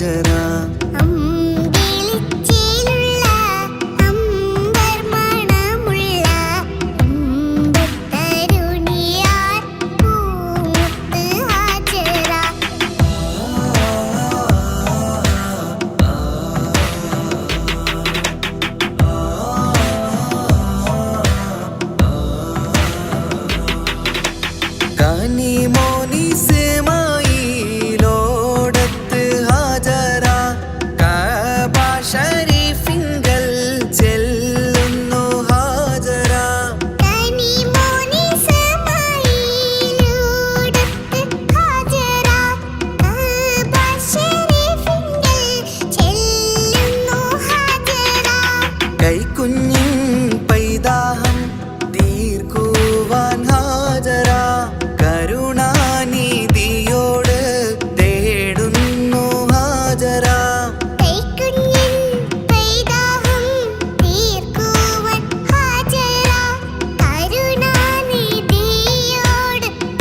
ഹാജറ. കൈക്കുഞ്ഞിൻ പൈതാഹം തീർക്കുവാൻ ഹാജറ. കരുണാനിധിയോട് തേടുന്നു ഹാജറ. കൈക്കുഞ്ഞിൻ പൈതാഹം തീർക്കുവാൻ ഹാജറ. കരുണാനിധിയോട്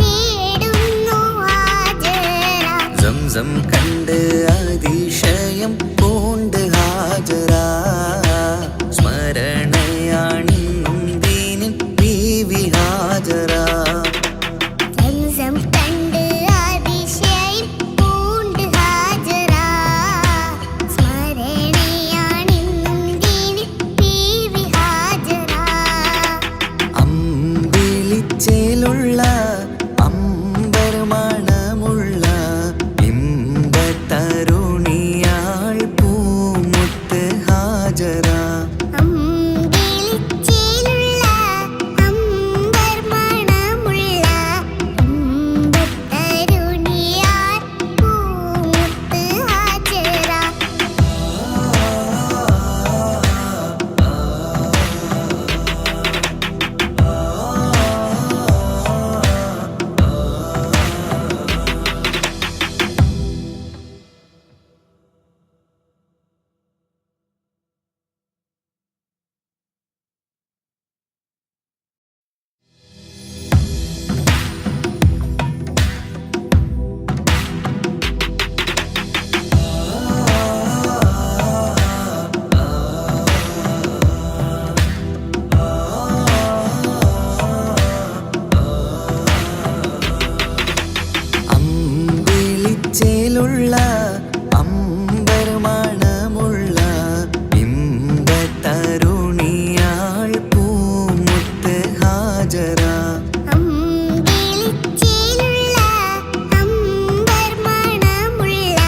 തേടുന്നു ഹാജറ. സംസം കണ്ട് അതിശയം പൂണ്ട് ഹാജറ. സ്മരണയാണിന്നും ദീനിൻ ബീവി ഹാജറ. സംസം കണ്ട് അതിശയം പൂണ്ട് ഹാജറ. സ്മരണയാണിന്നും ദീനിൻ ബീവി ഹാജറ. അമ്പിളിച്ചേലുള്ള അമ്പർ മണമുള്ള ഇമ്പത്തരുണിയാൾ പൂമുത്ത് ഹാജറ. അമ്പിളിച്ചേലുള്ള അമ്പർ മണമുള്ള ഇമ്പത്തരുണിയാൾ പൂമുത്ത് ഹാജറ. അമ്പിളിച്ചേലുള്ള അമ്പർ മണമുള്ള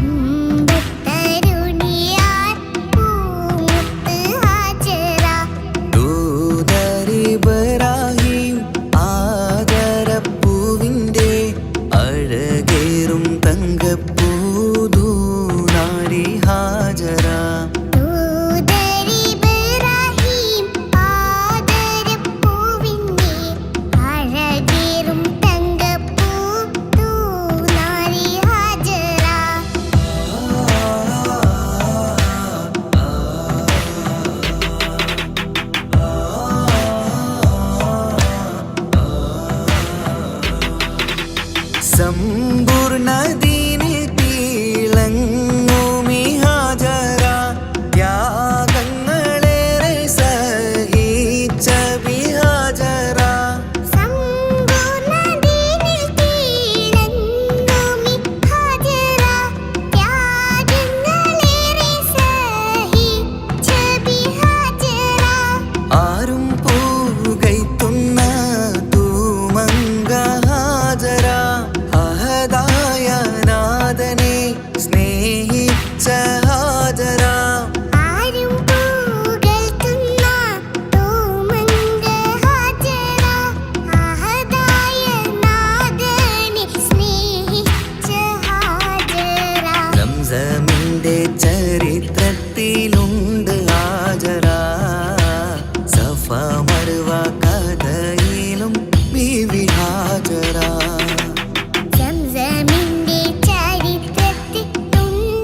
ഇമ്പത്തരുണിയാൾ പൂമുത്ത് ഹാജറ. ദൂതരിബ്രാഹിം ആദരപ്പൂവിൻ്റെ അഴകേറും തങ്കപ്പൂതൂനാരി ഹാജറ. ദൂതരിബ്രാഹിം ആദരപ്പൂവിൻ്റെ അഴകേറും തങ്കപ്പൂതൂനാരി ഹാജറ. സമ്പൂർണ്ണ ദീനിൽ തിളങ്ങുമി ഹാജറ. ത്യാഗങ്ങളേറെ സഹിച്ച ബി ഹാജറ. സമ്പൂർണ്ണ ദീനിൽ തിളങ്ങുമി ഹാജറ. ത്യാഗങ്ങളേറെ സഹിച്ച ബി ഹാജറ. ആരും പൂകൈത്തുന്ന തൂമങ്ക ഹാജറ. അഹദായ നാഥനെ സ്നേഹിച്ച ഹാജറ. ആരും പുകഴ്ത്തുന്ന തൂമങ്ക ഹാജറ. അഹദായ നാഥനെ സ്നേഹിച്ച ഹാജറ. സംസമിന്റെ ചരിത്രത്തിലുണ്ട് ഹാജറ. സഫ മർവ കഥയിലും ബീവി ഹാജറ. സംസമിന്റെ ചരിത്രത്തിലുണ്ട്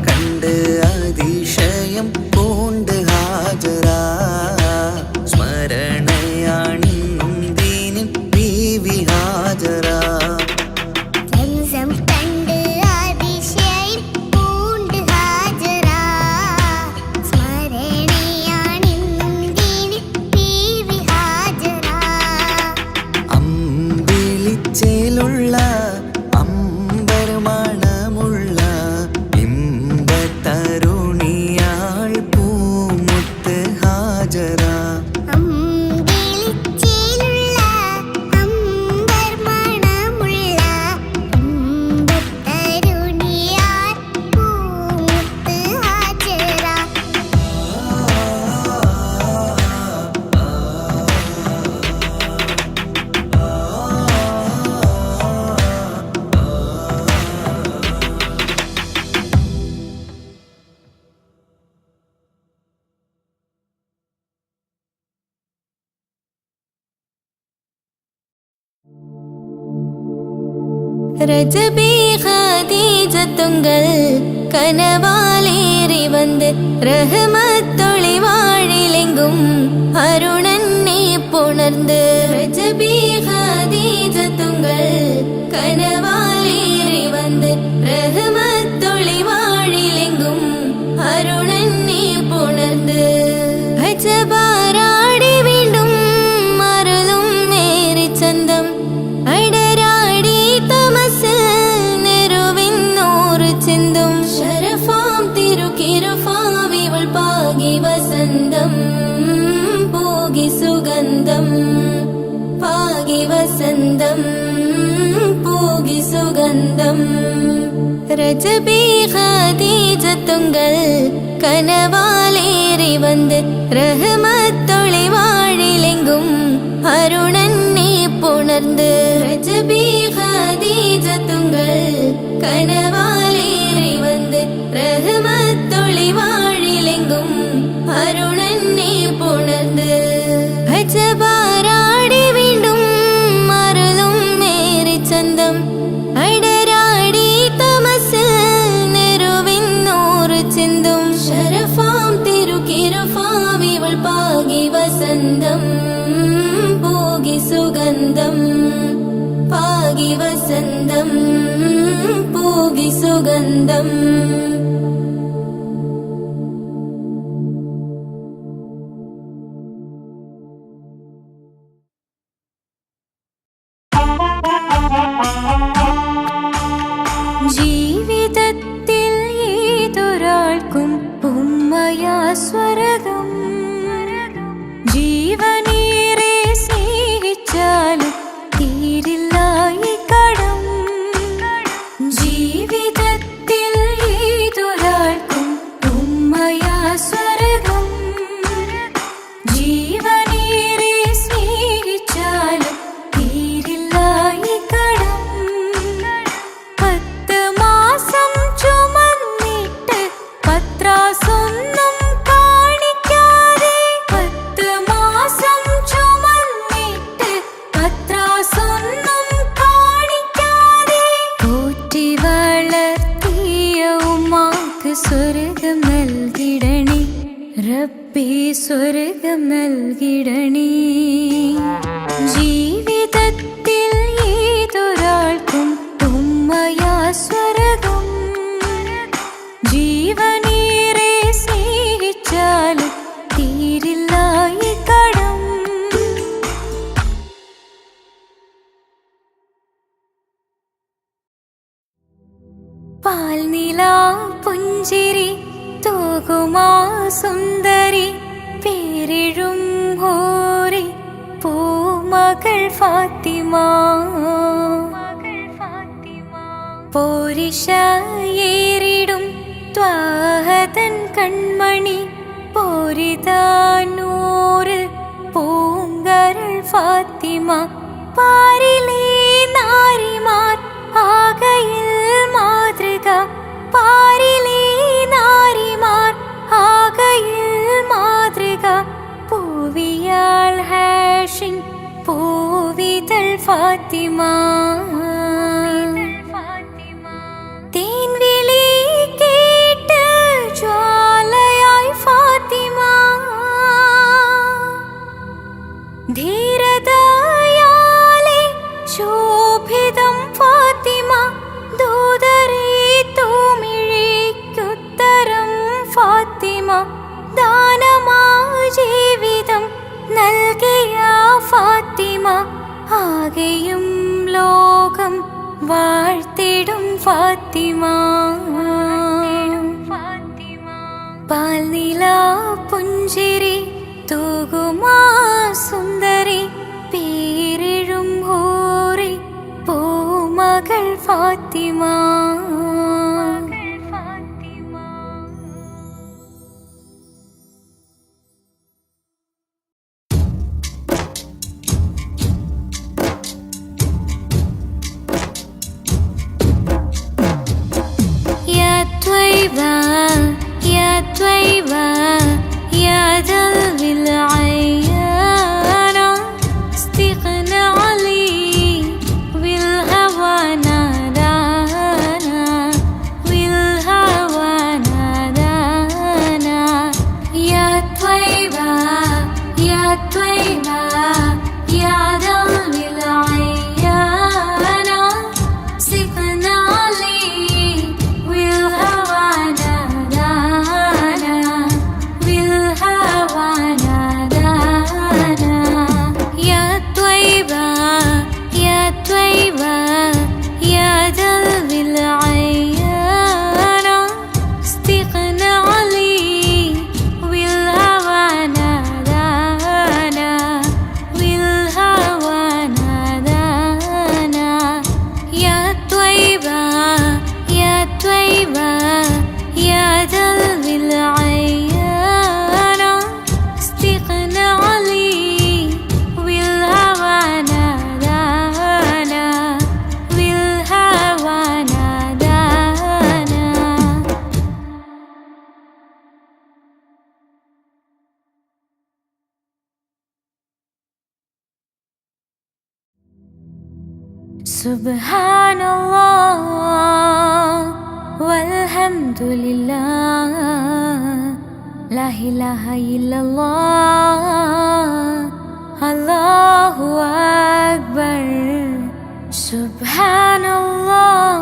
കണ്ട് അതിശയം പൂണ്ട് ഹാജറ. സ്മരണയാണിന്നും ദീനിൻ ബീവി ഹാജറ. സംസം കണ്ട് അതിശയം പൂണ്ട് ഹാജറ. സ്മരണയാണിന്നും ദീനിൻ ബീവി ഹാജറ. അമ്പിളിച്ചേലുള്ള അമ്പർമണമുള്ള ഇമ്പത്തരുണിയാൾ പൂമുത്ത് ഹാജറ. അമ്പിളിച്ചേലുള്ള അമ്പർമണമുള്ള ഇമ്പത്തരുണിയാൾ പൂമുത്ത് ഹാജറ. ரஜபி ஹதீஜத்துங்கள் கனவாலேறி வந்து ரஹமத்தொளி வாழிலெங்கும் அருணன்னே புணர்ந்து. ரஜபி ஹதீஜத்துங்கள் கனவாலேறி வந்து ரஹமத்தொளி வாழிலெங்கும் அருணன்னே புணர்ந்து. அஜபாராடி വീണ്ടും മറലും നേരി ചന്തം അടരാടി തമസിൽ നെരുവിന്നൂറ് ചിന്തും. ശരഫാം തിരുക്കിരുഫാവിവൾ പാകി വസന്തം പോകി സുഗന്ധം. പാകി വസന്തം പോകി സുഗന്ധം. രജബി ഖദീജത്തുങ്കൾ കനവാലേറി വന്ന് റഹ്മത്തൊളി വാഴിലെങ്കും അരുണന്നെ പുണർന്ന്. രജബി ഖദീജത്തുങ്കൾ കനവാലേറി വന്ന് റഹ്മത്തൊളി വാഴിലെങ്കും അരുണന്നെ പുണർന്ന്. അജബാരാടി വീണ്ടും മറലും നേരി ചന്തം അടരാടി തമസിൽ നെരുവിന്നൂറ് ചിന്തും. ശരഫാം തിരുക്കിരുഫാവിവൾ പാകി വസന്തം പോകി സുഗന്ധം. പാകി വസന്തം പോകി സുഗന്ധം. ജീവിതത്തിൽ ഏതൊരാൾക്കും ഉമ്മയാ സ്വർഗം. ജീവനേറെ സ്നേഹിച്ചാലും തീരില്ല ഈ കടം. ജീവിതത്തിൽ ഏതൊരാൾക്കും ഉമ്മയാ സ്വർഗം. ജീവനേറെ സ്നേഹിച്ചാലും തീരില്ല ഈ കടം. 10 മാസം ചുമന്നിട്ട് പത്രാസൊന്നും കാണിക്കാതെ. 10 മാസം ചുമന്നിട്ട് പത്രാസൊന്നും കാണിക്കാതെ. പോറ്റി വളർത്തിയ ഉമ്മാക്ക് സ്വർഗം നൽകിടണേ റബ്ബേ, സ്വർഗം നൽകിടണേ. ജീവിതത്തിൽ ഏതൊരാൾക്കും ഉമ്മയാ സ്വർഗം. ജീവനേറെ സ്നേഹിച്ചാലും തീരില്ല ഈ കടം. പാൽനിലാ പുഞ്ചിരി തൂകുമാ സുന്ദരി പേരിഴും ഹോറി പൂമകൾ ഫാത്തിമ. പോരിശയേറിടും ത്വാഹതൻ കൺമണി പോരിതാനൂറ് പൂങ്കരൾ ഫാത്തിമ. പാരിലേ നാരിമാർ ആകയിൽ മാതൃക. പാരിലേ നാരിമാർ ആകയിൽ മാതൃക. പൂവിയാൾ ഹാഷിൻ പൂവിതൾ ഫാത്തിമ. തേൻവിളി കേട്ട് വാഴ്ത്തിടും ഫാത്തിമ. പാൽനില പുഞ്ചിരി തൂകുമാ സുന്ദരി പേരിഴും ഹൂറി പൂമകൾ ഫാത്തിമ. يا طيبة يا دلو العيان استغنى علي بالهوى نادانا بالهوى نادانا. يا طيبة يا طيبة يا دلو العيان استغنى علي بالهوى نادانا بالهوى نادانا. يا طيبة يا طيبة يا دلو العيان استغنى علي بالهوى نادانا بالهوى نادانا. يا طيبة يا طيبة يا دلو العيان استغنى علي بالهوى نادانا بالهوى نادانا. سبحان الله والحمد لله لا إله إلا الله الله أكبر. سبحان الله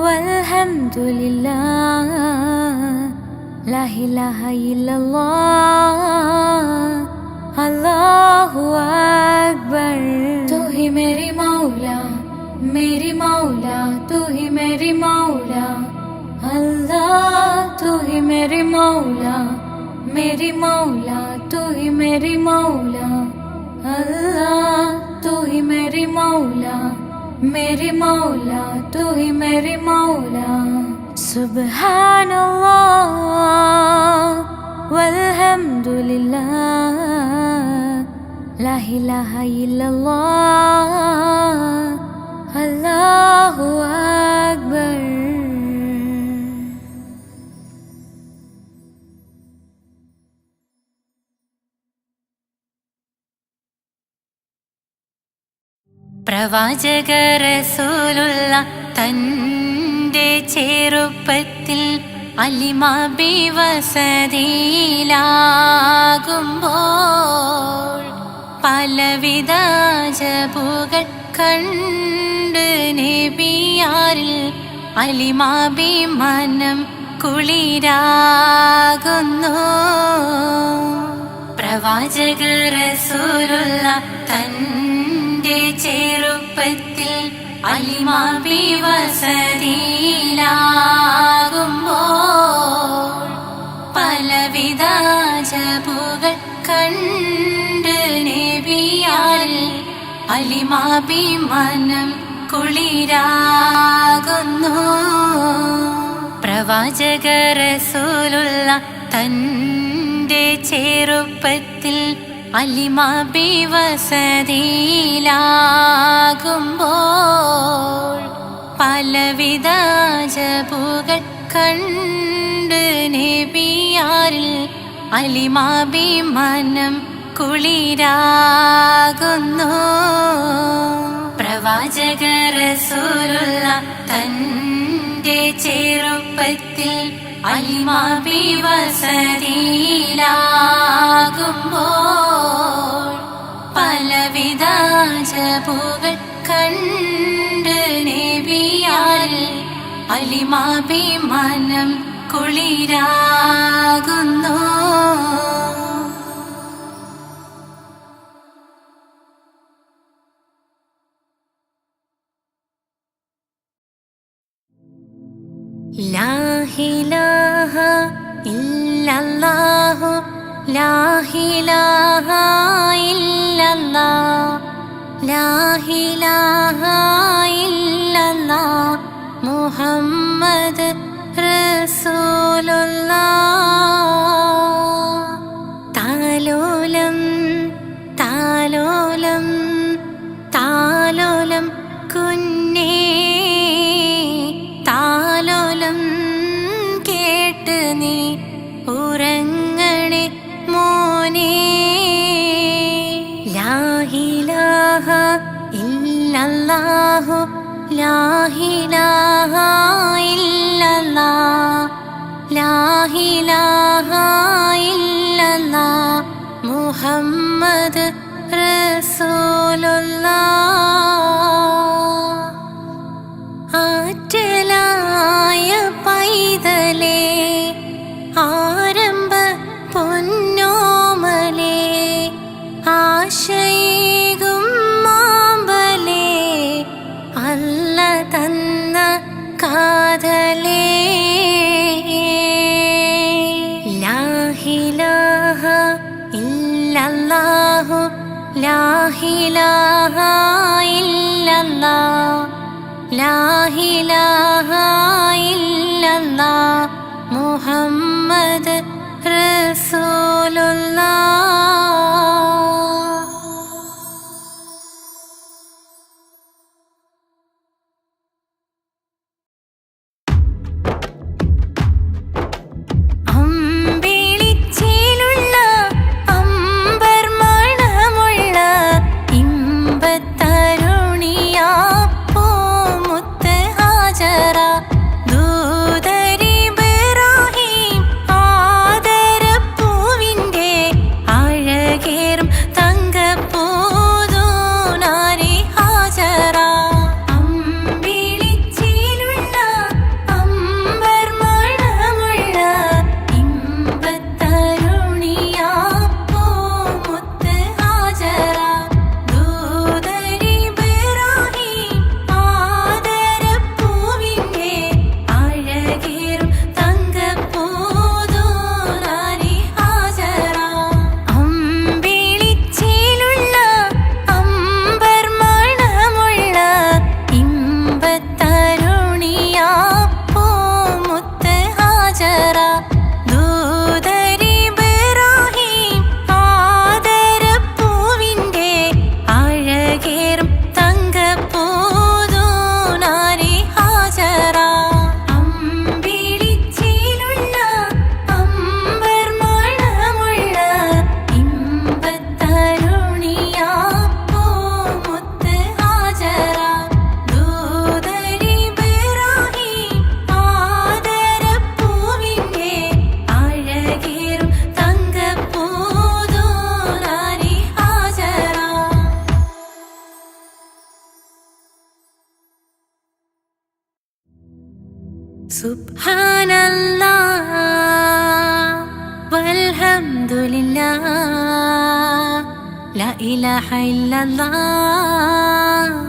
والحمد لله لا إله إلا الله الله أكبر. तू ही मेरी मौला मेरी मौला तू ही मेरी मौला अल्लाह. तू ही मेरी मौला मेरी मौला तू ही मेरी मौला अल्लाह. तू ही मेरी मौला मेरी मौला तू ही मेरी मौला. सुब्हान अल्लाह वल्हम्दु लिल्लाह ला इलाहा इल्लल्लाह അല്ലാഹു അക്ബർ. പ്രവാചക റസൂലുള്ള തൻ്റെ ചെറുപ്പത്തിൽ അലിമാബി വസതിയിലാകുമ്പോൾ പലവിധ ജബുകൾ കണ്ട് നബിയാരിൽ അലിമാബി മനം കുളിരാകുന്നു. പ്രവാചക റസൂലുള്ള തൻ്റെ ചെറുപ്പത്തിൽ അലിമാബി വസതിയിലാകുമ്പോൾ പലവിധ ജബുകൾ കണ്ട് നബിയാരിൽ അലിമാബി മനം കുളിരാകുന്നു. പ്രവാചക റസൂലുള്ള തൻ്റെ ചെറുപ്പത്തിൽ അലിമാബി വസതിയിലാകുമ്പോൾ പലവിധ ജബുകൾ കണ്ട് നബിയാരിൽ അലിമാബി മനം കുളിരാകുന്നു. പ്രവാചക റസൂലുള്ള തൻ്റെ ചെറുപ്പത്തിൽ അലിമാബി വസതിയിലാകുമ്പോൾ പലവിധ ജബുകൾ കണ്ട് നബിയാരിൽ അലിമാബി മനം കുളിരാകുന്നു. ലാ ഇലാഹ ഇല്ലല്ലാഹു ലാ ഇലാഹ ഇല്ലല്ലാഹ് ലാ ഇലാഹ ഇല്ലല്ലാഹ് മുഹമ്മദ് റസൂലുള്ളാഹ്. താലോലം താലോലം താലോലം കുഞ്ഞേ താലോലം കേട്ട് നീ ഉറങ്ങണേ മോനെ. ലാ ഇലാഹ ഇല്ലല്ലാഹു ലാ ഇലാഹ ഇല്ലല്ലാഹ് ലാ ഇലാഹ ഇല്ലല്ലാഹ് മുഹമ്മദ് റസൂലുള്ളാഹ്. ആറ്റലായ പൈതലേ ആരംഭ പൊന്നോമലേ ആശയേകും മാമ്പലേ അല്ല തന്ന കാതലേ. ലാ ഇലാഹ ഇല്ലല്ലാഹു ലാ ഇലാഹ ഇല്ലല്ലാഹ് ലാ ഇലാഹ ഇല്ലല്ലാഹ് മുഹമ്മദ് റസൂലുള്ളാഹ്. അമ്പിളിച്ചേലുള്ള അമ്പർ മണമുള്ള ഇമ്പത്തരുണിയാ പൂമുത്ത് ഹാജറ ദൂതരിബ്രാഹീം ആദരപ്പൂവിൻ്റെ അഴകേറും തങ്കപ്പൂതൂനാരി ഹാജറ. അമ്പിളിച്ചേലുള്ള അമ്പർ മണമുള്ള ഇമ്പത്തരുണിയാ പൂമുത്ത് ഹാജറ ദൂതരിബ്രാഹീം ആദരപ്പൂവിൻ്റെ അഴകേറും തങ്കപ്പൂതൂനാരി ഹാജറ. അമ്പിളിച്ചേലുള്ള അമ്പർ മണമുള്ള ഇമ്പത്തരുണിയാ പൂമുത്ത് ഹാജറ ദൂതരിബ്രാഹീം ആദരപ്പൂവിൻ്റെ അഴകേറും തങ്കപ്പൂതൂനാരി ഹാജറ. അമ്പിളിച്ചേലുള്ള അമ്പർ മണമുള്ള ഇമ്പത്തരുണിയാ പൂമുത്ത് ഹാജറ ദൂതരിബ്രാഹീം ആദരപ്പൂവിൻ്റെ അഴകേറും തങ്കപ്പൂതൂനാരി ഹാജറ. സുബ്ഹാനല്ലാഹ് വൽഹംദുലില്ലാഹ് ലാ ഇലാഹ ഇല്ലല്ലാഹ്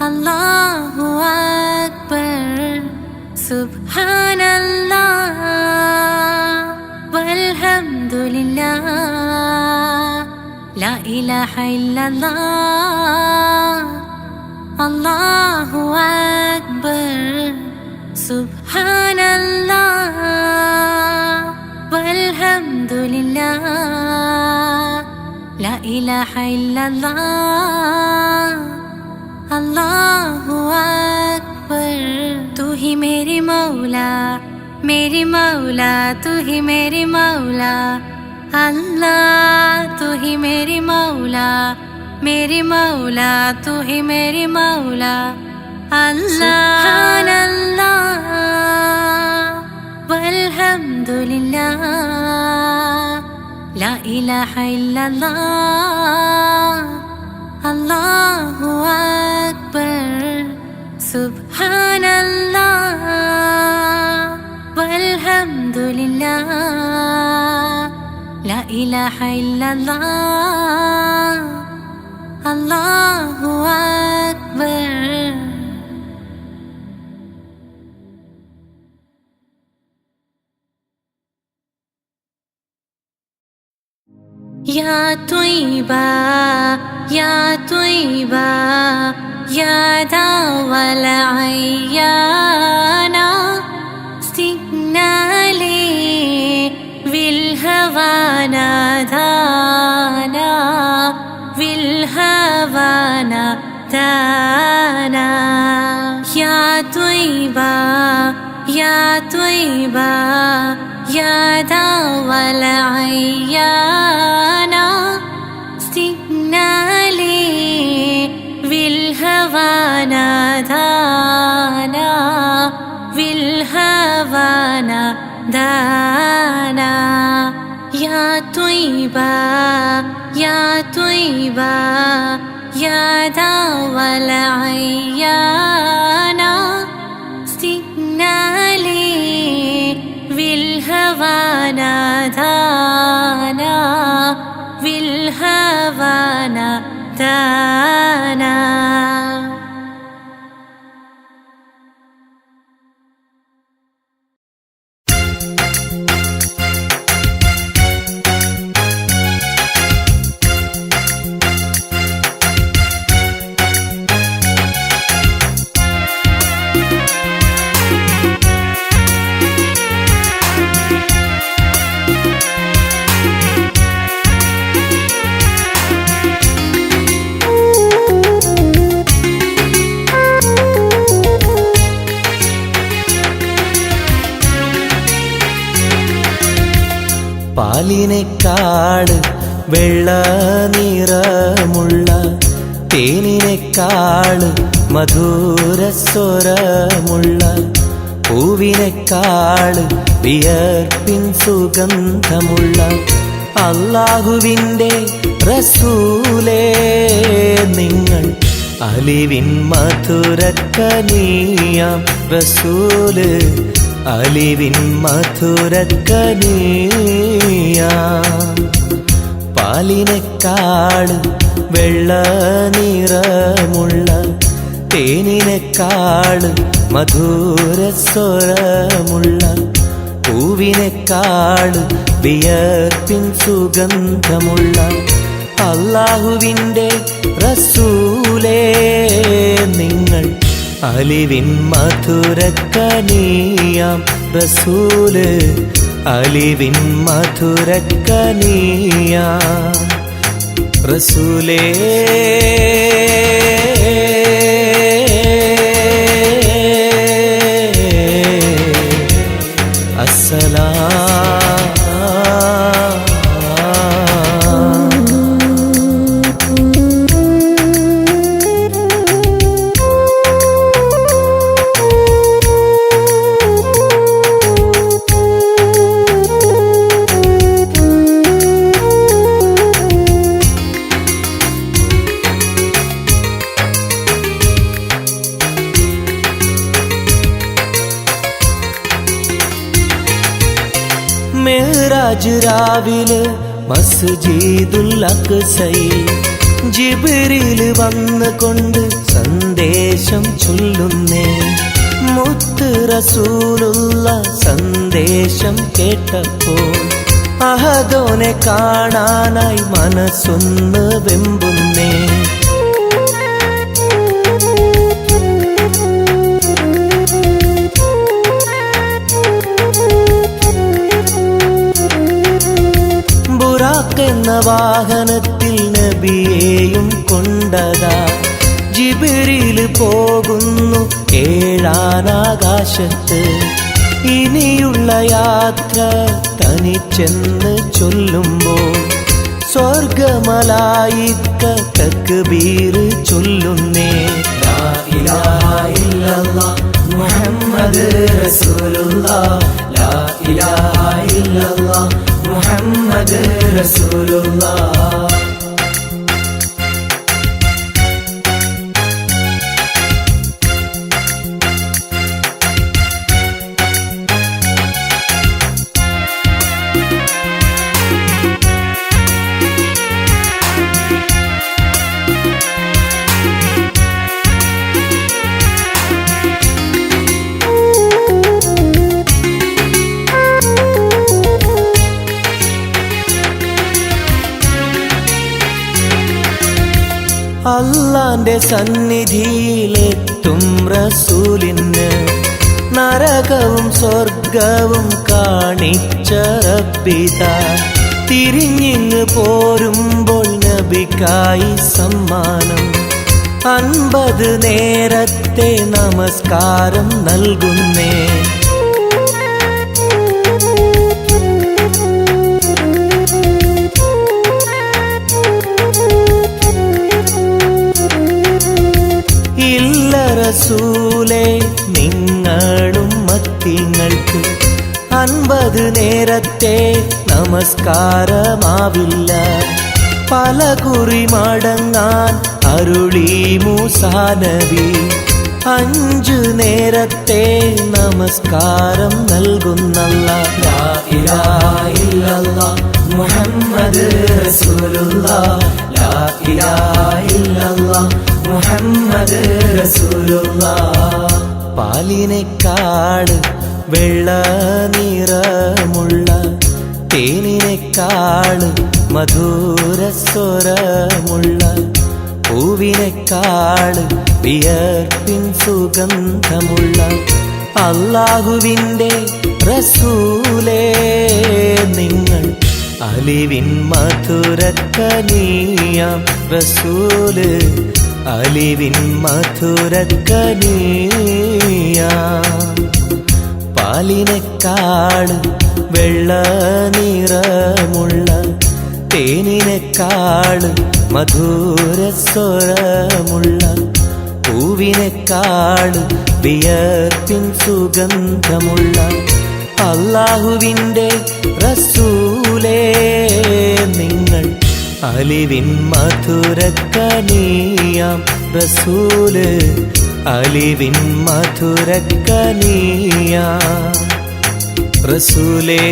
അല്ലാഹു അക്ബർ. സുബ്ഹാനല്ലാഹ് വൽഹംദുലില്ലാഹ് ലാ ഇലാഹ ഇല്ലല്ലാഹ് അല്ലാഹു അക്ബർ. സുബ്ഹാനല്ലാഹ് വൽഹംദുലില്ലാഹ് ലാ ഇലാഹ ഇല്ലല്ലാഹ് അല്ലാഹു അക്ബർ. तू ही मेरी मौला तू ही मेरी मौला अल्लाह. तू ही मेरी मौला तू ही मेरी मौला अल्लाह. सुब्हानल्लाह वल्हम्दुलिल्लाह ला इलाहा इल्लल्लाह अल्लाहु अक्बर. सुब्हानल्लाह वल्हम्दुलिल्लाह ला इलाहा इल्लल्लाह अल्लाहु अक्बर. अल्लाहु अक्बर. या त्वय्बा या त्वय्बा या दावल अय्याना सिग्नाले विल्हवा नादाना विल्हवा नादाना या त्वय्बा या त्वय्बा या दावल अय्याना सिग्नाले विल्हवा नादाना विल्हवा नादाना या त्वय्बा या त्वय्बा या दावल अय्याना सिग्नाले विल्हवा नादाना विल्हवा नादाना പാലിനേക്കാൾ വെള്ള നിറമുള്ള തേനിനേക്കാൾ മധുരസ്വരമുള്ള പൂവിനേക്കാൾ വിയർപ്പിൻ സുഗന്ധമുള്ള അല്ലാഹുവിൻ്റെ റസൂലേ നിങ്ങൾ അലിവിൻ മധുരക്കനിയാം റസൂല് അലിവിൻ മധുരക്കനിയാം പാലിനേക്കാൾ വെള്ള നിറമുള്ള തേനിനേക്കാൾ മധുരസ്വരമുള്ള പൂവിനേക്കാൾ വിയർപ്പിൻ സുഗന്ധമുള്ള അല്ലാഹുവിൻ്റെ റസൂലേ നിങ്ങൾ അലിവിൻ മധുരക്കനിയാം റസൂല് അലിവിൻ മധുരക്കനിയാം റസൂലേ മെഹ്റാജ് രാവിലെ മസ്ജിദുൽ അഖ്സയിൽ ജിബ്രീൽ വന്നുകൊണ്ട് സന്ദേശം ചൊല്ലുന്നേ മുത്ത് റസൂലുള്ള സന്ദേശം കേട്ടപ്പോൾ അഹദോനെ കാണാനായി മനസ്സൊന്ന് വെമ്പുന്നേ എന്ന വാഹനത്തിൽ നബിയെയും കൊണ്ടതാ ജിബ്രീൽ പോകുന്നു ഏഴാനാകാശത്ത് ഇനിയുള്ള യാത്ര തനിച്ചെന്ന് ചൊല്ലുമ്പോൾ സ്വർഗമലായിക്ക തക്ബീർ ചൊല്ലുന്നേ ലാ ഇലാഹ ഇല്ലല്ലാഹ് മുഹമ്മദ് റസൂലുള്ളാഹ് ലാ ഇലാഹ ഇല്ലല്ലാഹ് മുഹമ്മദ് റസൂലുള്ളാഹ് അള്ളാന്റെ സന്നിധിയിലെത്തും റസൂലിന് നരകവും സ്വർഗവും കാണിച്ച റബ്ബിതാ തിരിഞ്ഞിങ്ങ് പോരുമ്പോൾ നബിക്കായി സമ്മാനം 50 നേരത്തെ നമസ്കാരം നൽകുന്നേ. ഇല്ല റസൂലേ നിങ്ങളും മത്തിങ്ങൾക്ക് 50 നേരത്തെ നമസ്കാരമാവില്ല. പല കുറി മടങ്ങാൻ അരുളി മൂസാ നബി 5 നേരത്തെ നമസ്കാരം നൽകുന്നല്ലാഹ്. ലാ ഇലാഹ ഇല്ലല്ലാഹ് മുഹമ്മദ് റസൂലുള്ളാഹ്. ലാ ഇലാഹ ഇല്ലല്ലാഹ് മുഹമ്മദ് റസൂലുള്ളാഹ്. പാലിനേക്കാൾ വെള്ള നിറമുള്ള തേനിനേക്കാൾ മധുരസ്വരമുള്ള പൂവിനേക്കാൾ വിയർപ്പിൻ സുഗന്ധമുള്ള അല്ലാഹുവിൻ്റെ റസൂലേ നിങ്ങൾ അലിവിൻ മധുരക്കനിയാം റസൂല് അലിവിൻ മധുരക്കനിയാം. പാലിനേക്കാൾ വെള്ള നിറമുള്ള തേനിനേക്കാൾ മധുരസ്വരമുള്ള പൂവിനേക്കാൾ വിയർപ്പിൻ സുഗന്ധമുള്ള അല്ലാഹുവിൻ്റെ റസൂലേ നിങ്ങൾ അലിവിൻ മധുരക്കനിയാം റസൂല് അലിവിൻ മധുരക്കനിയാം റസൂലേ.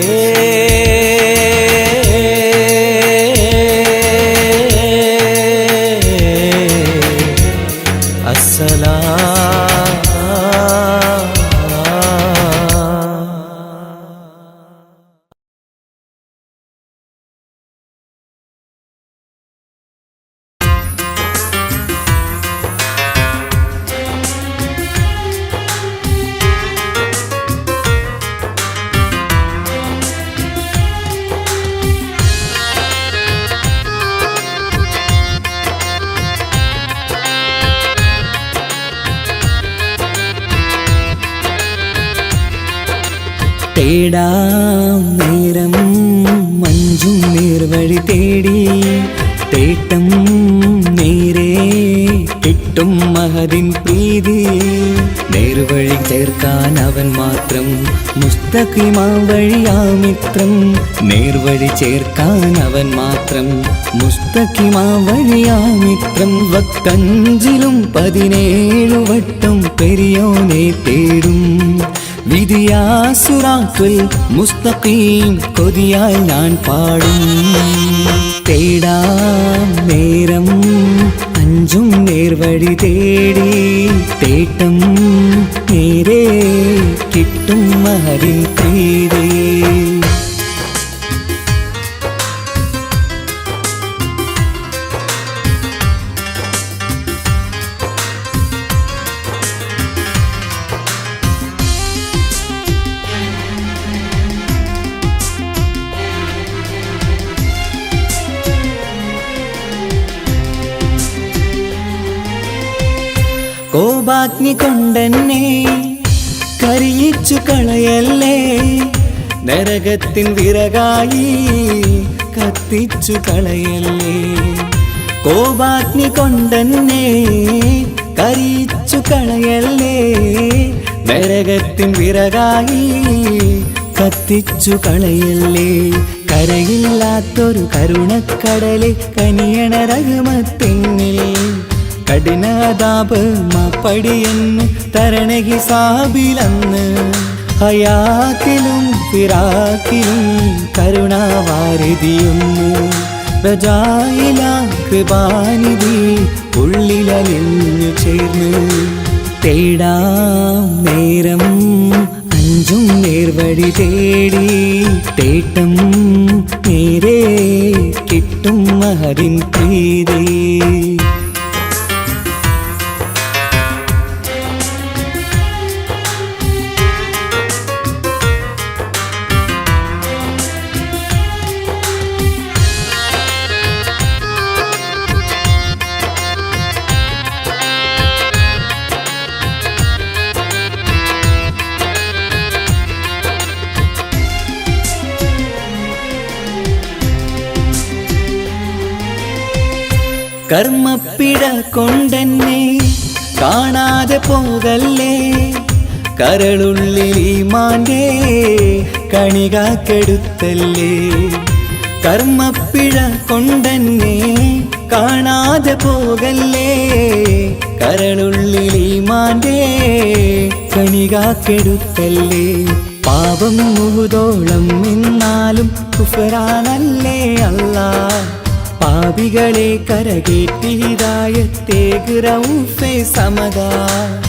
തേടാം നേരം മഞ്ചും നേർവഴി തേടി തേട്ടം നേരെ കിട്ടും മഹദിൻ പ്രീതി. നേർവഴി ചേർക്കാൻ അവൻ മാത്രം മുസ്തഖിമാ വഴിയാ മിത്രം. നേർവഴി ചേർക്കാൻ അവൻ മാത്രം മുസ്തഖിമാ വഴിയാ മിത്രം. വക്തഞ്ചിലും 17 വട്ടം പെരിയോനെ തേടും വിധിയാസുറാത്തുൽ മുസ്തഖീം കൊതിയാൽ ഞാൻ പാടും. തേടാം നേരം അഞ്ചും നേർവഴി തേടി തേട്ടം നേരെ കിട്ടും മഹദിൻ പ്രീതി. കോപാഗ്നി കൊണ്ടെന്നെ കരിയിച്ചു കളയല്ലേ, നരകത്തിൻ വിറകായി കത്തിച്ചു കളയല്ലേ. കോപാഗ്നി കൊണ്ടെന്നെ കരിയിച്ചു കളയല്ലേ, നരകത്തിൻ വിറകായി കത്തിച്ചു കളയല്ലേ. കരയില്ലാത്തൊരു കരുണക്കടലെ കനിയണ റഹ്മത്തിന്നിൽ കഠിനാതാപ് മാപ്പടിയെന്ന് തരണ ഹിസാബിലന്ന്. ഹയാത്തിലും ഫിറാക്കിലും കരുണാവാരിതിയൊന്ന് പ്രജായില കൃപാനിധി ഉള്ളിലലിഞ്ഞു ചേർന്ന്. തേടാം നേരം അഞ്ചും നേർവഴി തേടി തേട്ടം നേരെ കിട്ടും മഹദിൻ പ്രീതി. കർമ്മപ്പിഴ കൊണ്ടെന്നെ കാണാതെ പോകല്ലേ, കരളുള്ളിൽ ഈമാന്റെ കണികാക്കെടുത്തല്ലേ. കർമ്മപ്പിഴ കൊണ്ടെന്നെ കാണാതെ പോകല്ലേ, കരളുള്ളിൽ ഈമാന്റെ കണികാക്കെടുത്തല്ലേ. പാപം മുഴുതോളം എന്നാലും കുഫറാനല്ലേ അല്ലാ, പാപികളെ കരകേറ്റി ഹിദായത്തേക് റഊഫേ സമദാ.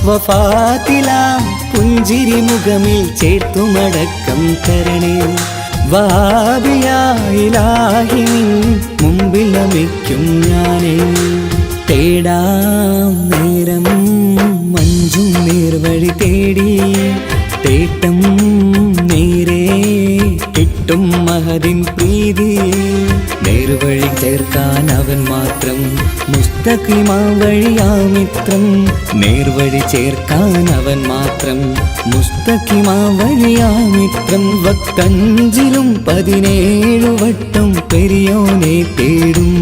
വഫാത്തിലാം പുഞ്ചിരി മുഖമിൽ ചേർത്തുമടക്കം തരണേ, വഹാബിയായിലാഹി നിൻ മുമ്പിൽ നമിക്കും ഞാനേ. തേടാം നേരം മഞ്ചും നേർവഴി തേടി, തേട്ടം നേരെ കിട്ടും മഹദിൻ പ്രീതി. നേർവഴി ചേർക്കാൻ അവൻ മാത്രം, മുസ്തഖിമാ വഴിയാ മിത്രം. നേർവഴി ചേർക്കാൻ അവൻ മാത്രം, മുസ്തഖിമാ വഴിയാ മിത്രം. വക്തഞ്ചിലും 17 വട്ടം പെരിയോനെ തേടും,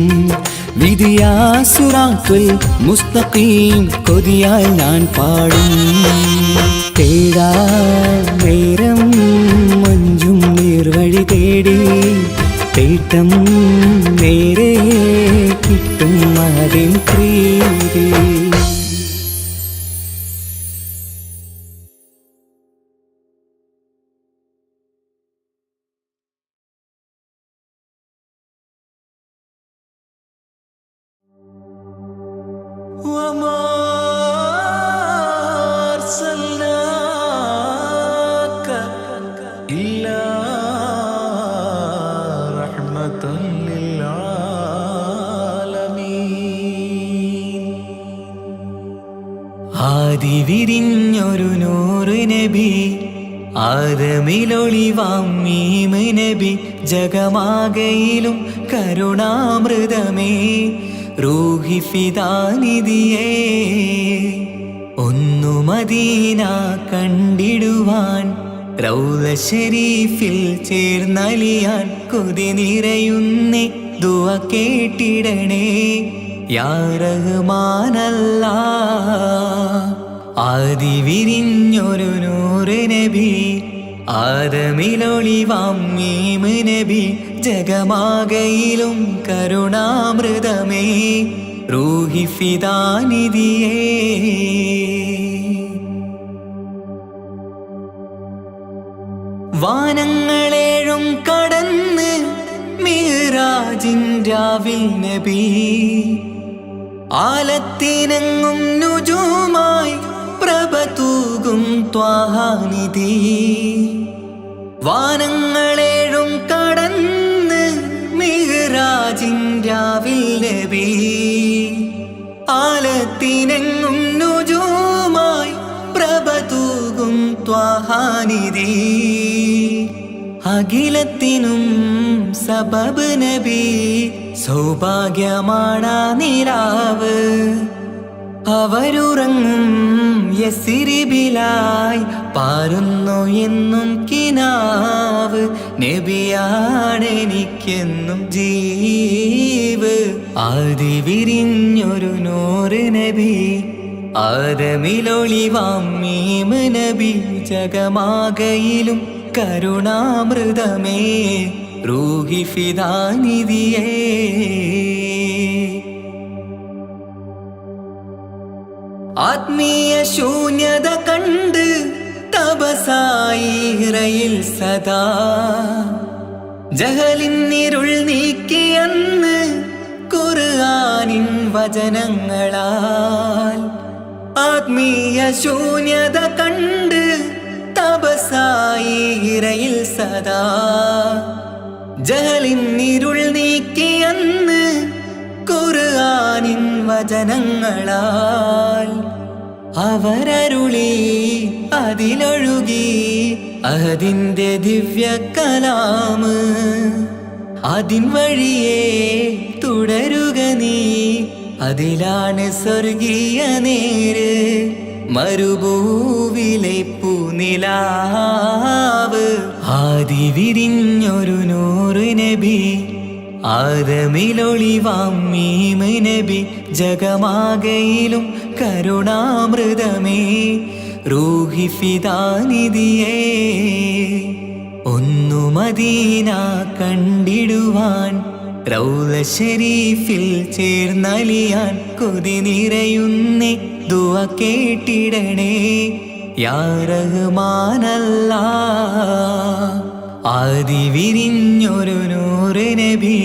വിധിയാ സിറാത്തുൽ മുസ്തഖീം കൊതിയാൽ ഞാൻ പാടും. തേടാ നേരം മഞ്ചും നേർവഴി തേടി, തേട്ടം നേരെ കിട്ടും അതിൻ പ്രീതി. ആദിവിരിഞ്ഞൊരു നൂറ് നബി, ആദമിലൊളിവാം മീമ് നബി. ജഗമാകയിലും കരുണാമൃതമേ, റൂഹി ഫിദാനിധിയേ. ഒന്നു മദീന കണ്ടിടുവാൻ, റൗള ശരീഫിൽ ചേർന്നലിയാൻ കൊതി നിറയുന്നേ. ദുആ കേട്ടിടണേ യാ റഹ്മാനല്ലാ. ആദിവിരിഞ്ഞൊരു നൂറ് നബി, ആദമിലൊളിവാം മീമ് നബി. ജഗമാകയിലും കരുണാമൃതമേ, റൂഹി ഫിദാനിധിയേ. വാനങ്ങളേഴും കടന്ന് മിഹ്റാജിൻ രാവിൽ നബി, ആലത്തിനെങ്ങും നുജൂമായി പ്രഭ തൂകും ത്വാഹാനിധി. വാനങ്ങളേഴും കടന്ന് മിഹ്റാജിൻ രാവിൽ നബി, ആലത്തിനെങ്ങും നുജൂമായി പ്രഭ തൂകും ത്വാഹാനിധി. അഖിലത്തിനും സബബ് നബി, സൗഭാഗ്യമാണാ നിലാവ്. അവരുറങ്ങും യസ്രിബിലായി പാരുന്നു എന്നും കിനാവ്. നബിയാണെനിക്കെന്നും ജീവ്. ആദിവിരിഞ്ഞൊരു നൂറ് നബി, ആദമിലൊളിവാം മീമ് നബി. ജഗമാകയിലും കരുണാമൃതമേ, റൂഹി ഫിദാനിധിയേ. ആത്മീയ ശൂന്യത കണ്ട് തപസായി ഹിറയിൽ സദാ, ജഹലിന്നിരുൾ നീക്കിയന്ന് ഖുർആനിൻ വചനങ്ങളാൽ. ആത്മീയ ശൂന്യത കണ്ട് തപസായി ഹിറയിൽ സദാ, ജഹലിന്നിരുൾ നീക്കിയന്ന് ഖുർആനിൻ വചനങ്ങളാൽ. അവരരുളി അതിലൊഴുകി അഹദിന്റെ ദിവ്യ കലാമ്. അതിൻ വഴിയേ തുടരുക നീ, അതിലാണ് സ്വർഗീയ നേര്. മരുഭൂവിലെ പൂനിലാവ്. ആദിവിരിഞ്ഞൊരു നൂറ് നബി, ആദമിലൊളിവാം മീമ് നബി ജഗമാകയിലും കരുണാമൃതമേ റൂഹി ഫിദാനിധിയേ ഒന്നു മദീന കണ്ടിടുവാൻ റൗള ശരീഫിൽ ചേർന്നലിയാൻ കൊതി നിറയുന്നേ ദുആ കേട്ടിടണേ യാ റഹ്മാനല്ലാ ആദി വിരിഞ്ഞൊരു നൂറ് നബി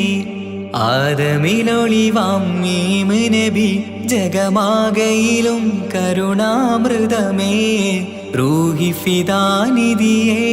ആദമിലൊളിവാം മീമ് നബി ജഗമാകയിലും കരുണാമൃതമേ റൂഹി ഫിദാനിധിയേ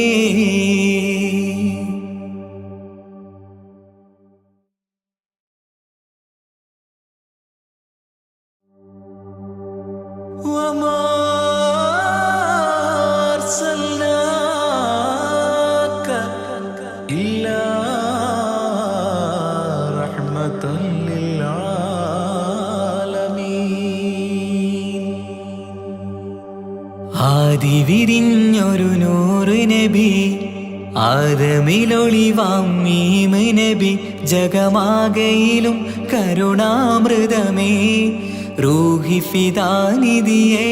ആദി വിരിഞ്ഞൊരു നൂറ് നബി ആദമിലൊളിവാം മീമ് നബി ജഗമാകയിലും കരുണാമൃതമേ റൂഹി ഫിദാനിധിയേ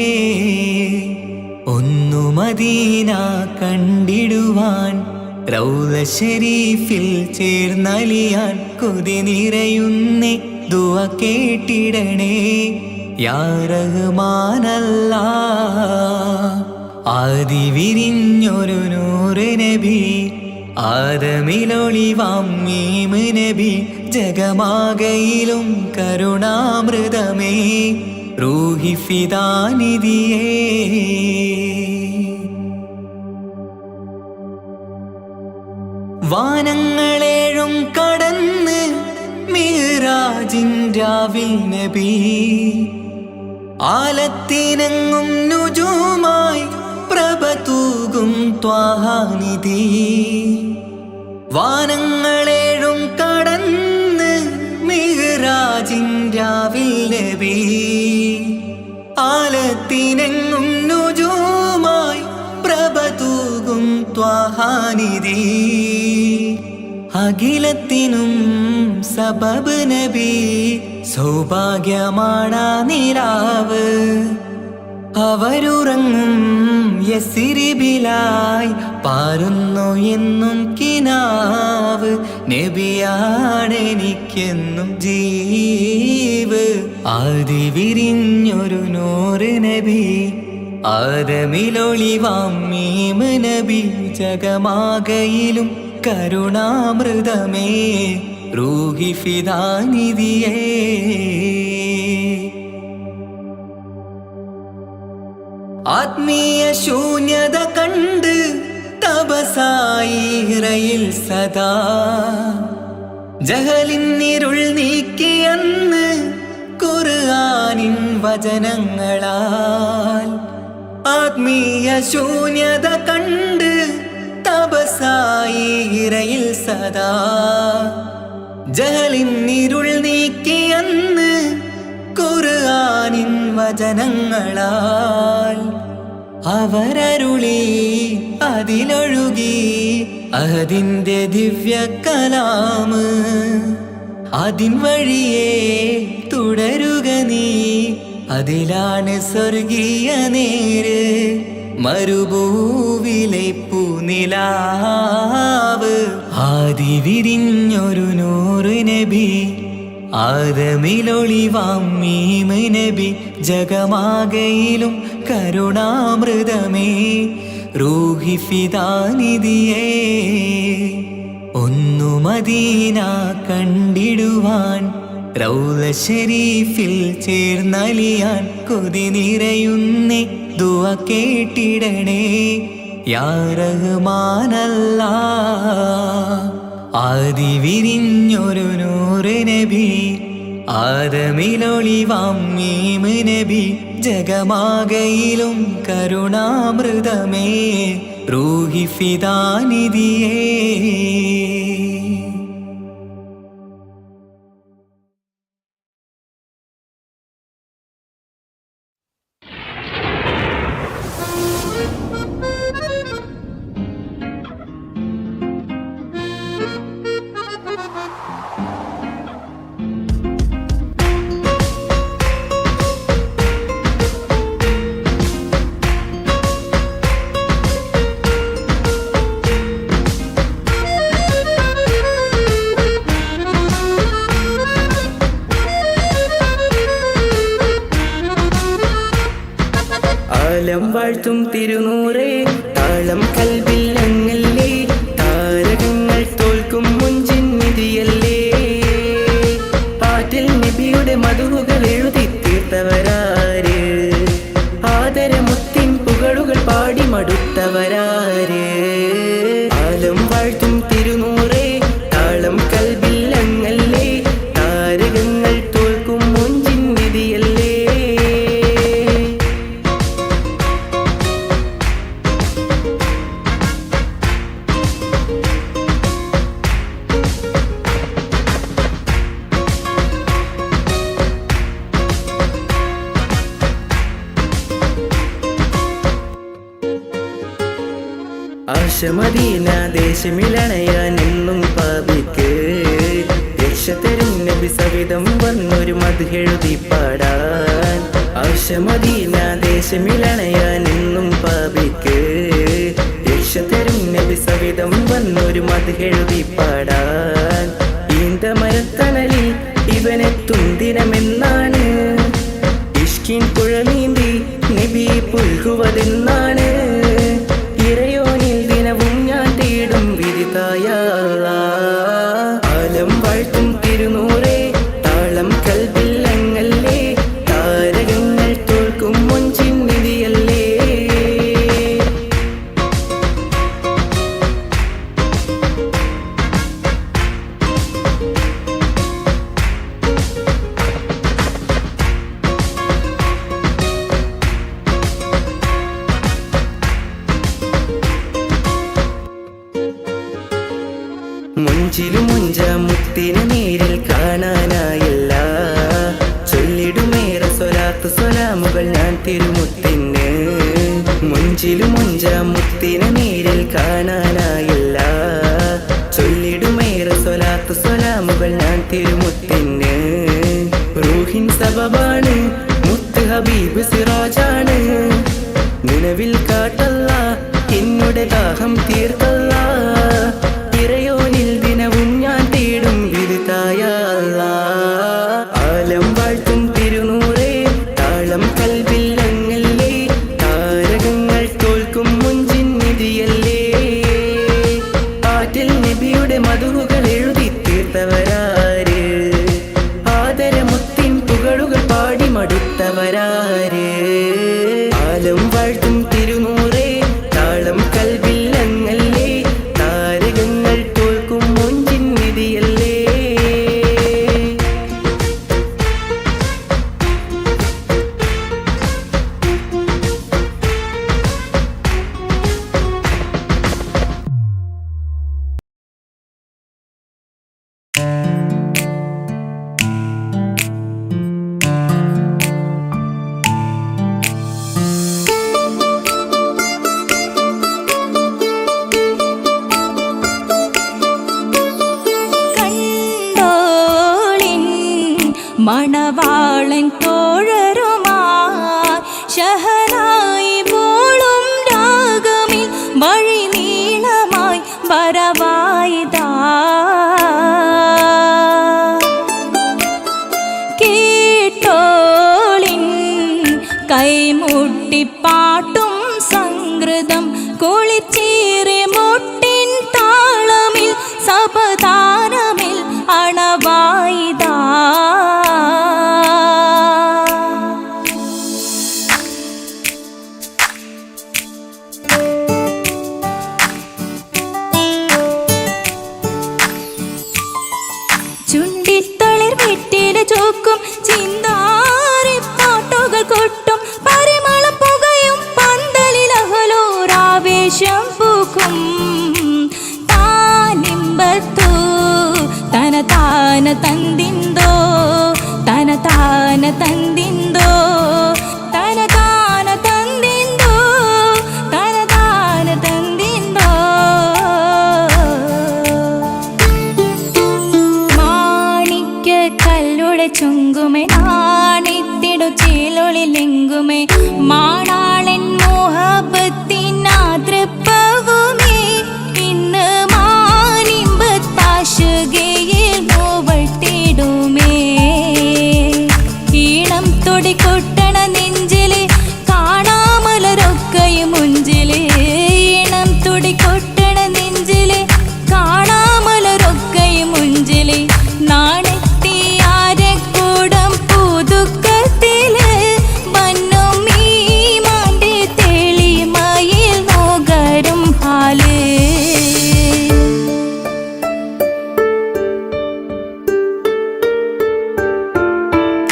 ഒന്നു മദീന കണ്ടിടുവാൻ റൗള ശരീഫിൽ ചേർന്നലിയാൻ കൊതി നിറയുന്നേ ദുആ കേട്ടിടണേ യാ റഹ്മാനല്ലാ ആദി വിരിഞ്ഞൊരു നൂറ് നബി ആദമിലൊളിവാം മീമ് നബി ജഗമാകയിലും കരുണാമൃതമേ റൂഹി ഫിദാനിധിയേ വാനങ്ങളേഴും കടന്ന് മിഅ്റാജിൻ രാവിൽ നബി ആലത്തിനങ്ങും നുജൂമായി പ്രഭ തൂകും ത്വാഹാനിധി വാനങ്ങളേഴും കടന്ന് മിഅ്റാജിൻ രാവിൽ നബി ആലത്തിനെങ്ങും നുജൂമായി പ്രഭ തൂകും ത്വാഹാനിധി അഖിലത്തിനും സബബ് നബി സൗഭാഗ്യമാണാ നിലാവ് അവരുറങ്ങും യസിരിബിലായി പാരുന്നു എന്നും കിനാവ് നബിയാണെനിക്കെന്നും ജീവ് ആദി വിരിഞ്ഞൊരു നൂറ് നബി ആദമിലൊളിവാം മീമ് നബി ജഗമാകയിലും കരുണാമൃതമേ റൂഹി ഫിദാനിധിയേ ആത്മീയ ശൂന്യത കണ്ട് തപസായി ഇറയിൽ സദാ ജഹലിന്നിരുൾ നീക്കിയെന്ന് ഖുർആനിൻ വചനങ്ങളാൽ ആത്മീയ ശൂന്യത കണ്ട് തപസായി ഇറയിൽ സദാ ജഹലിന്നിരുൾ നീക്കിയെന്ന് ഖുർആനിൻ വചനങ്ങളാൽ അവരരുളി അതിലൊഴുകി അഹദിന്റെ ദിവ്യ കലാമ് അതിൻ വഴിയേ തുടരുക നീ അതിലാണ് സ്വർഗീയ നേര് മരുഭൂവിലെ പൂനിലാവ് ആദി വിരിഞ്ഞൊരു നൂറ് നബി ആദമിലൊളിവാം മീമ് നബി ജഗമാകയിലും കരുണാമൃതമേ റൂഹി ഫിദാനിധിയേ ഒന്നു മദീന കണ്ടിടുവാൻ റൗള ശരീഫിൽ ചേർന്നലിയാൻ കൊതി നിറയുന്നേ ദുആ കേട്ടിടണേ യാ റഹ്മാനല്ലാ ആദി വിരിഞ്ഞൊരു നൂറ് നബി ആദമിലൊളിവാം മീമ് നബി ജഗമാകയിലും കരുണാമൃതമേ റൂഹി ഫിദാനിധിയേ വാഴ്ത്തും തിരുനൂറേ താളം കൽവില്ലങ്ങല്ലേ താരകങ്ങൾ തോൽക്കും മുഞ്ചിൻ നിധിയല്ലേ പാറ്റിൽ നബിയുടെ മധുകൾ എഴുതി തീർത്തവരാര് ആദരമുത്തിൻ പുകളുകൾ പാടി മടുത്തവരാര് ആലം വാഴ്ത്തും തിരുനൂറേ താളം കൽവില്ലങ്ങല്ലേ താരകങ്ങൾ തോൽക്കും മുഞ്ചിൻ നിധിയല്ലേ ആശമദീന ദേശമിലണയാൻ എന്നും പാപിക്ക് രക്ഷ തരും നബി സവിധം വന്നൊരു മദ്ഹെഴുതി പാടാൻ ആശമദീന ദേശമിലണയാൻ എന്നും പാപിക്ക് രക്ഷ തരും നബി സവിധം വന്നൊരു മദ്ഹെഴുതി പാടാൻ ഈന്തമരത്തണലിൽ ഇവനെത്തും ദിനമെന്നാണ് ഇഷ്കിൻ പുഴ നീന്തി നബി പുൽകുവതെന്നാണ് ഇറയോനിൽ ദിനവും ഞാൻ തേടും വിരിതായ ആലം വാഴ്ത്തും തിരുനൂറേ താളം കൽവില്ലങ്ങല്ലേ താരകങ്ങൾ തോൽക്കും മുഞ്ചിൻ നിധിയല്ലേ മുഞ്ചിലും മുഞ്ച മുത്തിനെ നേരിൽ കാണാനായില്ല ചൊല്ലിടുമേറെ സ്വലാത്ത് സ്വലാമുകൾ ഞാൻ തിരുമുത്തിന് മുഞ്ചിലും മുഞ്ച മുത്തിനെ നേരിൽ കാണാനായില്ല ചൊല്ലിടുമേറെ സ്വലാത്ത് സ്വലാമുകൾ ഞാൻ തിരുമുത്തിന് റൂഹിൻ സബബാണ് മുത്ത് ഹബീബ് സിറാജാണ് നിലവിൽ കാട്ടല്ല എന്നുടെ ദാഹം തീർത്തല്ല ഇറയോനിൽ ദിനവും ഞാൻ തേടും വിരുതായ ആലം വാഴ്ത്തും തിരുനൂറേ താളം കൽവില്ലങ്ങല്ലേ താരകങ്ങൾ തോൽക്കും മുഞ്ചിൻ നിധിയല്ലേ പാറ്റിൽ നബിയുടെ മധുകൾ എഴുതി തീർത്തവരാര് ആദരമുത്തിൻ പുകളുകൾ പാടി മടുത്തവരാര് ആലം വാഴ്ത്തും തിരുനൂറേ താളം കൽവില്ലങ്ങല്ലേ താരകങ്ങൾ തോൽക്കും മുഞ്ചിൻ നിധിയല്ലേ മണവാളൻ തോഴരുമാ ശഹനായി പോളും രാഗമിൽ വഴി നീളമായി വരവായിതാ കേട്ടോളിൻ കൈമുട്ടിപ്പാട്ടും സംഗൃതം കുളിച്ചേറി മുട്ടിൻ താളമിൽ സപതാരമിൽ അണവായിതാ ചുണ്ടിത്തളിർ വെറ്റില ചോക്കും ചിന്താരിപ്പാട്ടുകൾ കൊട്ടും പരിമളം പുകയും പന്തലിൽ അഹലോരാവേശം പൂക്കും താനിമ്പത്തു തന താന തന്തിന്തോ തന താന തന്തിന്തോ തന താന തന്തിന്തോ തന താന തന്തിന്തോ മാണിക്യ കല്ലുടെ ചുങ്കുമേ നാണിത്തിടു ചീലൊളിലെങ്കുമേ മാണാളൻ മോഹബത്തിനാതൃപ്പവുമേ ഇന്ന് മാനിമ്പത്താശുകയിൽ നോവട്ടിടുമേ ഈണം തുടി കൊട്ടണ നെഞ്ചില് കാണാമലരൊക്കെയും മുഞ്ചില് നാണെത്തിയാരെ കൂടം പുതുക്കത്തില് വന്നും ഈ മാന്റെ തെളിമയിൽ നോകരും ഹാല്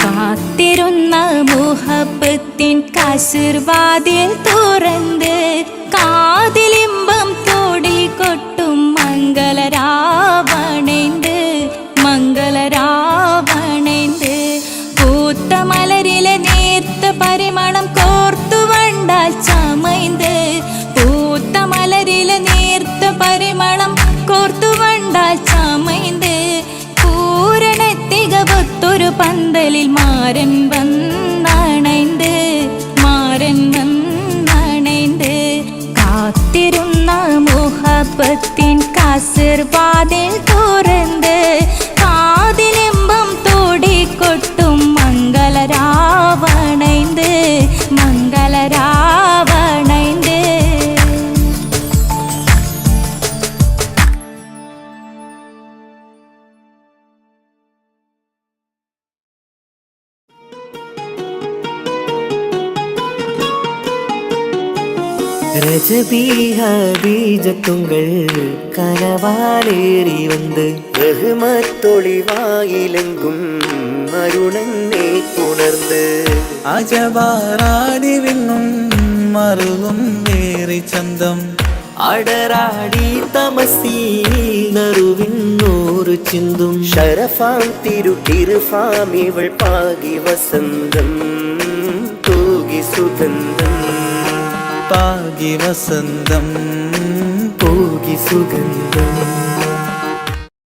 കാത്തിരുന്ന മുഹബത്തിൻ കസിർവാതിൽ തുറന്ന് കാതിലിമ്പം തോടി കൊട്ടും മംഗളരാവണേന്ത് മംഗളരാവണേന്ത് പൂത്ത മലരിലെ നേർത്ത പരിമളം കോർത്തു വണ്ടാൽ ചമൈന്ത് പൂത്ത മലരിലെ നേർത്ത പരിമളം കോർത്തു വണ്ടാൽ ചമൈന്ത് പൂരണത്തികവൊത്തൊരു പന്തലിൽ മാരൻ വന്നണൈന്ത് മാരൻ വന്നണൈന്ത് കാത്തിരുന്ന മുഹബത്തിൻ കസിർവാതിൽ തുറന്ന് കാതിലെമ്പം തോടിക്കൊട്ടും മംഗളരാവണൈന്ത് മംഗളരാവണൈന്ത് ரஜபீஜத்துங்கள் கனவாலேறி வந்து ரஹ்மத்தொளிவாயிலெங்கும் அருணனை புணர்ந்து അജവാറാടിവിണ്ണും മറുകും വേറി ചന്തം അടരാടി തമസീ നറുവിന്നൂറ് ചിന്തും ഷരഫാം തിരുട്ടിരുഫാം ഇവൾ പാകി വസന്തം തൂകി സുഗന്ധം പാകി വസന്തം പൂകി സുഗന്ധം